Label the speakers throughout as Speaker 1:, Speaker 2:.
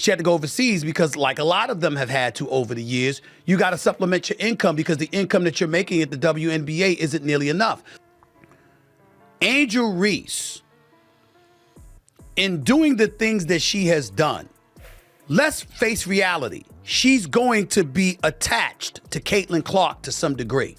Speaker 1: She had to go overseas because, like a lot of them have had to over the years, you got to supplement your income because the income that you're making at the WNBA isn't nearly enough. Angel Reese, in doing the things that she has done, let's face reality. She's going to be attached to Caitlin Clark to some degree.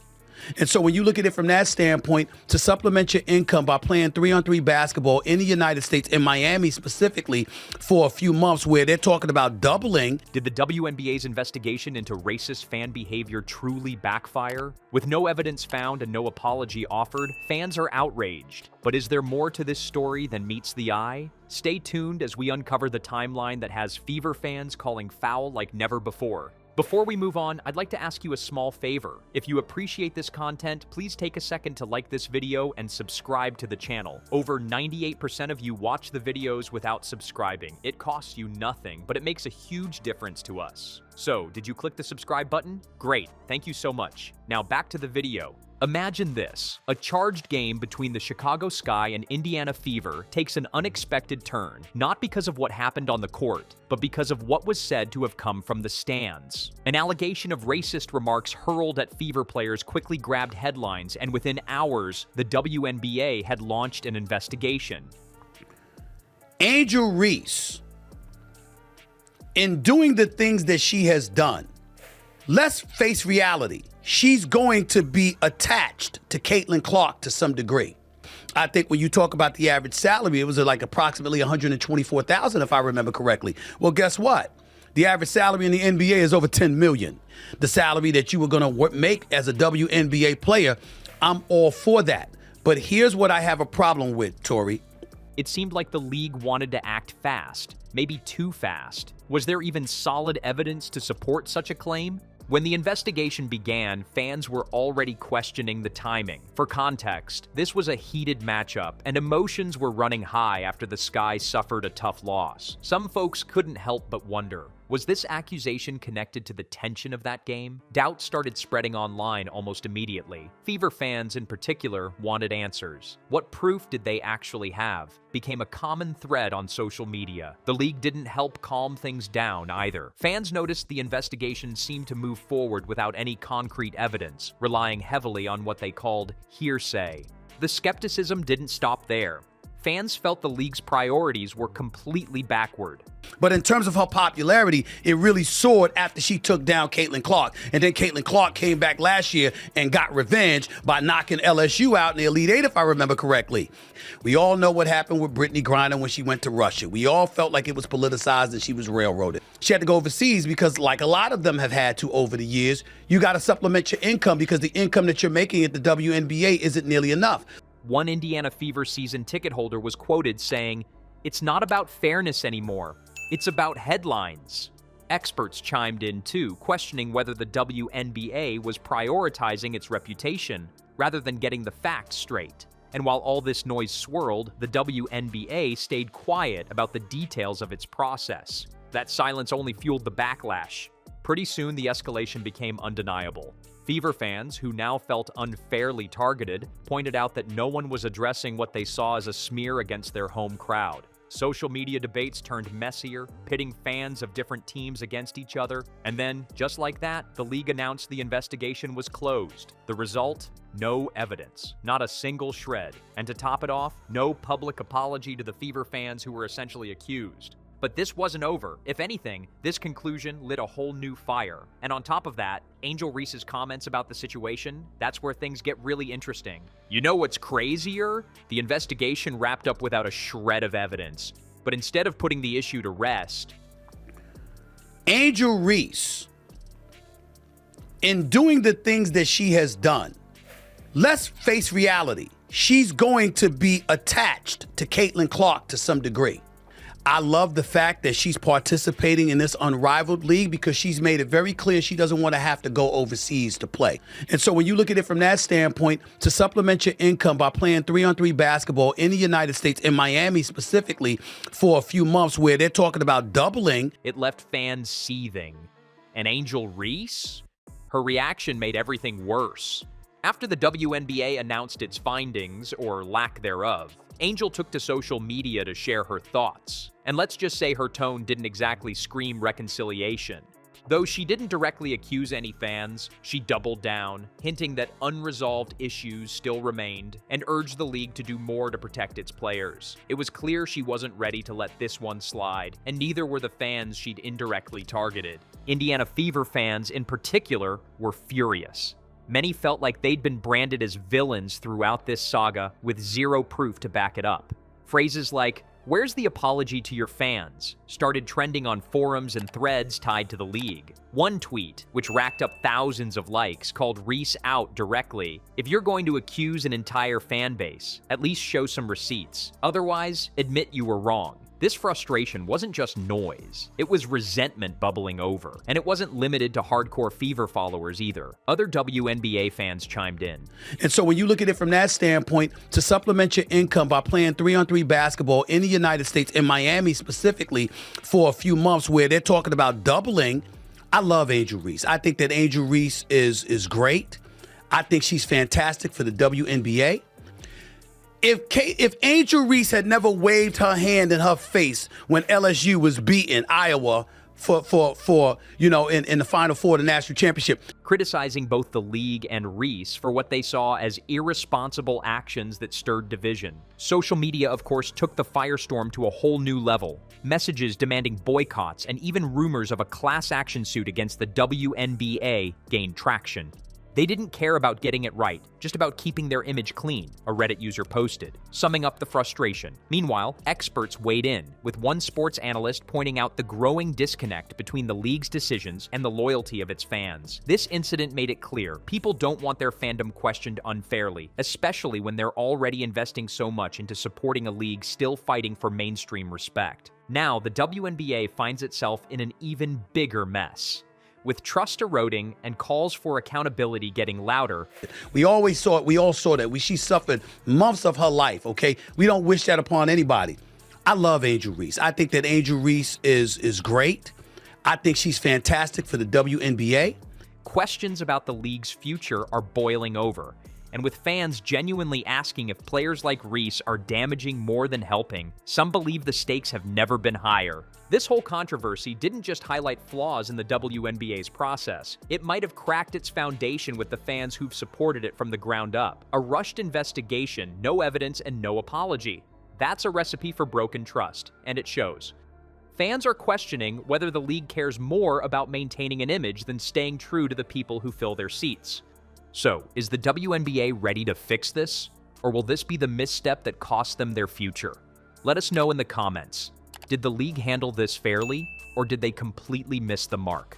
Speaker 1: And so when you look at it from that standpoint, to supplement your income by playing 3-on-3 basketball in the United States, in Miami specifically, for a few months where they're talking about doubling.
Speaker 2: Did the WNBA's investigation into racist fan behavior truly backfire? With no evidence found and no apology offered, fans are outraged. But is there more to this story than meets the eye? Stay tuned as we uncover the timeline that has Fever fans calling foul like never before. Before we move on, I'd like to ask you a small favor. If you appreciate this content, please take a second to like this video and subscribe to the channel. Over 98% of you watch the videos without subscribing. It costs you nothing, but it makes a huge difference to us. So, did you click the subscribe button? Great, thank you so much. Now back to the video. Imagine this. A charged game between the Chicago Sky and Indiana Fever takes an unexpected turn, not because of what happened on the court, but because of what was said to have come from the stands. An allegation of racist remarks hurled at Fever players quickly grabbed headlines, and within hours, the WNBA had launched an investigation.
Speaker 1: Angel Reese, in doing the things that she has done, let's face reality. She's going to be attached to Caitlin Clark to some degree. I think when you talk about the average salary, it was like approximately $124,000, if I remember correctly. Well, guess what? The average salary in the NBA is over $10 million. The salary that you were going to make as a WNBA player, I'm all for that. But here's what I have a problem with, Tori.
Speaker 2: It seemed like the league wanted to act fast, maybe too fast. Was there even solid evidence to support such a claim? When the investigation began, fans were already questioning the timing. For context, this was a heated matchup, and emotions were running high after the Sky suffered a tough loss. Some folks couldn't help but wonder, was this accusation connected to the tension of that game? Doubt started spreading online almost immediately. Fever fans in particular wanted answers. What proof did they actually have? Became a common thread on social media. The league didn't help calm things down either. Fans noticed the investigation seemed to move forward without any concrete evidence, relying heavily on what they called hearsay. The skepticism didn't stop there. Fans felt the league's priorities were completely backward.
Speaker 1: But in terms of her popularity, it really soared after she took down Caitlin Clark. And then Caitlin Clark came back last year and got revenge by knocking LSU out in the Elite Eight, if I remember correctly. We all know what happened with Brittany Griner when she went to Russia. We all felt like it was politicized and she was railroaded. She had to go overseas because, like a lot of them have had to over the years, you got to supplement your income because the income that you're making at the WNBA isn't nearly enough.
Speaker 2: One Indiana Fever season ticket holder was quoted saying, "It's not about fairness anymore. It's about headlines." Experts chimed in too, questioning whether the WNBA was prioritizing its reputation rather than getting the facts straight. And while all this noise swirled, the WNBA stayed quiet about the details of its process. That silence only fueled the backlash. Pretty soon, the escalation became undeniable. Fever fans, who now felt unfairly targeted, pointed out that no one was addressing what they saw as a smear against their home crowd. Social media debates turned messier, pitting fans of different teams against each other. And then, just like that, the league announced the investigation was closed. The result? No evidence. Not a single shred. And to top it off, no public apology to the Fever fans who were essentially accused. But this wasn't over. If anything, this conclusion lit a whole new fire. And on top of that, Angel Reese's comments about the situation, that's where things get really interesting. You know what's crazier? The investigation wrapped up without a shred of evidence. But instead of putting the issue to rest,
Speaker 1: Angel Reese, in doing the things that she has done, let's face reality. She's going to be attached to Caitlin Clark to some degree. I love the fact that she's participating in this unrivaled league because she's made it very clear she doesn't want to have to go overseas to play. And so when you look at it from that standpoint, to supplement your income by playing 3-on-3 basketball in the United States, in Miami specifically, for a few months where they're talking about doubling,
Speaker 2: it left fans seething. And Angel Reese? Her reaction made everything worse. After the WNBA announced its findings, or lack thereof, Angel took to social media to share her thoughts. And let's just say her tone didn't exactly scream reconciliation. Though she didn't directly accuse any fans, she doubled down, hinting that unresolved issues still remained, and urged the league to do more to protect its players. It was clear she wasn't ready to let this one slide, and neither were the fans she'd indirectly targeted. Indiana Fever fans, in particular, were furious. Many felt like they'd been branded as villains throughout this saga with zero proof to back it up. Phrases like, "Where's the apology to your fans?" started trending on forums and threads tied to the league. One tweet, which racked up thousands of likes, called Reese out directly. "If you're going to accuse an entire fan base, at least show some receipts. Otherwise, admit you were wrong." This frustration wasn't just noise, it was resentment bubbling over. And it wasn't limited to hardcore Fever followers either. Other WNBA fans chimed in.
Speaker 1: And so when you look at it from that standpoint, to supplement your income by playing 3-on-3 basketball in the United States, in Miami specifically, for a few months where they're talking about doubling, I love Angel Reese. I think that Angel Reese is great. I think she's fantastic for the WNBA. If Angel Reese had never waved her hand in her face when LSU was beating Iowa for in the Final Four of the national championship,
Speaker 2: criticizing both the league and Reese for what they saw as irresponsible actions that stirred division. Social media, of course, took the firestorm to a whole new level. Messages demanding boycotts and even rumors of a class action suit against the WNBA gained traction. They didn't care about getting it right, just about keeping their image clean, a Reddit user posted, summing up the frustration. Meanwhile, experts weighed in, with one sports analyst pointing out the growing disconnect between the league's decisions and the loyalty of its fans. This incident made it clear people don't want their fandom questioned unfairly, especially when they're already investing so much into supporting a league still fighting for mainstream respect. Now, the WNBA finds itself in an even bigger mess. With trust eroding and calls for accountability getting louder.
Speaker 1: We all saw that. She suffered months of her life, okay? We don't wish that upon anybody. I love Angel Reese. I think that Angel Reese is great. I think she's fantastic for the WNBA.
Speaker 2: Questions about the league's future are boiling over. And with fans genuinely asking if players like Reese are damaging more than helping, some believe the stakes have never been higher. This whole controversy didn't just highlight flaws in the WNBA's process. It might have cracked its foundation with the fans who've supported it from the ground up. A rushed investigation, no evidence, and no apology. That's a recipe for broken trust, and it shows. Fans are questioning whether the league cares more about maintaining an image than staying true to the people who fill their seats. So, is the WNBA ready to fix this? Or will this be the misstep that costs them their future? Let us know in the comments. Did the league handle this fairly, or did they completely miss the mark?